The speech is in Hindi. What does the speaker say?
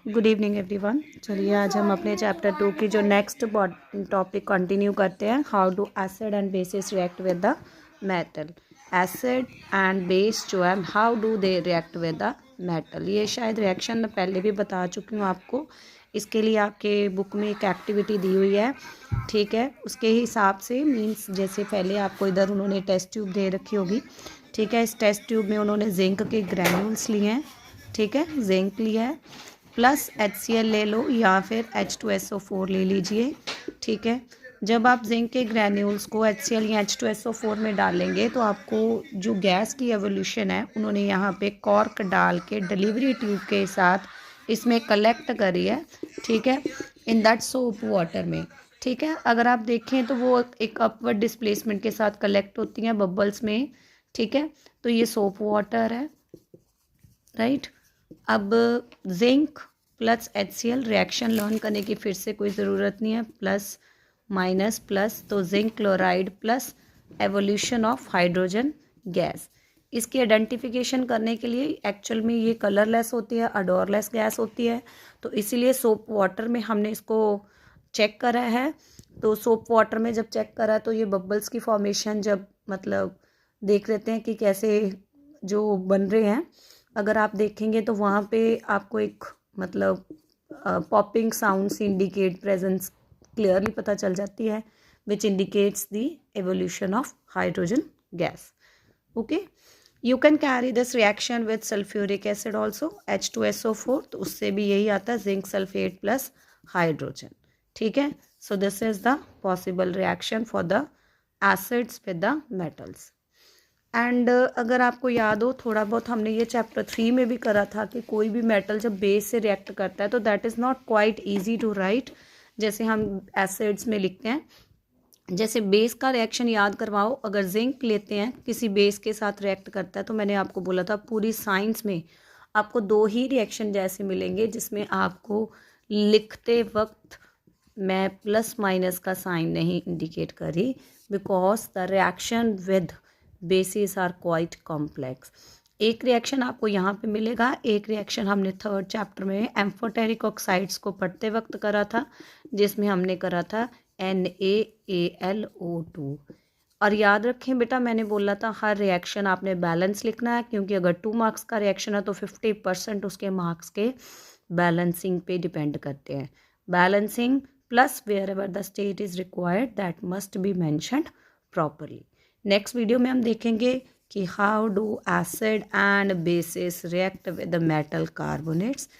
Good evening everyone. चलिए आज हम अपने चैप्टर 2 की जो नेक्स्ट टॉपिक कंटिन्यू करते हैं, how do acid and bases react with the metal. Acid and base जो है how do they react with the metal. ये शायद रिएक्शन मैं पहले भी बता चुकी हूँ आपको। इसके लिए आपके बुक में एक एक्टिविटी दी हुई है, ठीक है। उसके हिसाब से मीन्स जैसे पहले आपको इधर उन्होंने टेस्ट ट्यूब दे रखी होगी, ठीक है। इस टेस्ट ट्यूब में उन्होंने जिंक के ग्रैन्यूल्स लिए हैं, ठीक है, जिंक लिया है, प्लस HCl ले लो या फिर H2SO4 ले लीजिए, ठीक है। जब आप जिंक के ग्रैन्यूल्स को HCl या H2SO4 में डालेंगे तो आपको जो गैस की एवोल्यूशन है उन्होंने यहाँ पे कॉर्क डाल के डिलीवरी ट्यूब के साथ इसमें कलेक्ट करी है, ठीक है, इन दैट सोप वाटर में, ठीक है। अगर आप देखें तो वो एक अपवर्ड डिस्प्लेसमेंट के साथ कलेक्ट होती हैं बबल्स में, ठीक है। तो ये सोप वाटर है, राइट। अब zinc plus HCl reaction learn करने की फिर से कोई ज़रूरत नहीं है, प्लस माइनस प्लस, तो zinc chloride plus evolution of hydrogen gas. इसकी आइडेंटिफिकेशन करने के लिए एक्चुअल में ये कलरलेस होती है, अडोरलेस गैस होती है, तो इसीलिए सोप वाटर में हमने इसको चेक करा है। तो सोप वाटर में जब चेक करा तो ये बबल्स की फॉर्मेशन जब मतलब देख लेते हैं कि कैसे जो बन रहे हैं। अगर आप देखेंगे तो वहाँ पे आपको एक मतलब popping sounds indicate presence clearly पता चल जाती है, which indicates the evolution of hydrogen gas. Okay, you can carry this reaction with sulphuric acid also, H2SO4, तो उससे भी यही आता है, जिंक सल्फेट प्लस हाइड्रोजन, ठीक है। So this is the possible reaction for the acids with the metals. And अगर आपको याद हो थोड़ा बहुत, हमने ये चैप्टर 3 में भी करा था कि कोई भी मेटल जब बेस से रिएक्ट करता है तो that is not quite easy to write. जैसे हम एसिड्स में लिखते हैं, जैसे बेस का रिएक्शन याद करवाओ, अगर जिंक लेते हैं किसी बेस के साथ रिएक्ट करता है तो मैंने आपको बोला था पूरी साइंस में आपको 2 ही रिएक्शन जैसे मिलेंगे जिसमें आपको लिखते वक्त मैं प्लस माइनस का साइन नहीं इंडिकेट करी, because the reaction with bases are quite complex. एक रिएक्शन आपको यहाँ पे मिलेगा, एक रिएक्शन हमने 3rd चैप्टर में एम्फोटेरिक ऑक्साइड्स को पढ़ते वक्त करा था, जिसमें हमने करा था NaAlO2। और याद रखें बेटा, मैंने बोला था हर रिएक्शन आपने बैलेंस लिखना है, क्योंकि अगर 2 मार्क्स का रिएक्शन है तो 50% उसके मार्क्स के बैलेंसिंग पे डिपेंड करते हैं। Balancing plus wherever the state is required that must be mentioned properly. Next video में हम देखेंगे कि how do acid and bases react with the metal carbonates.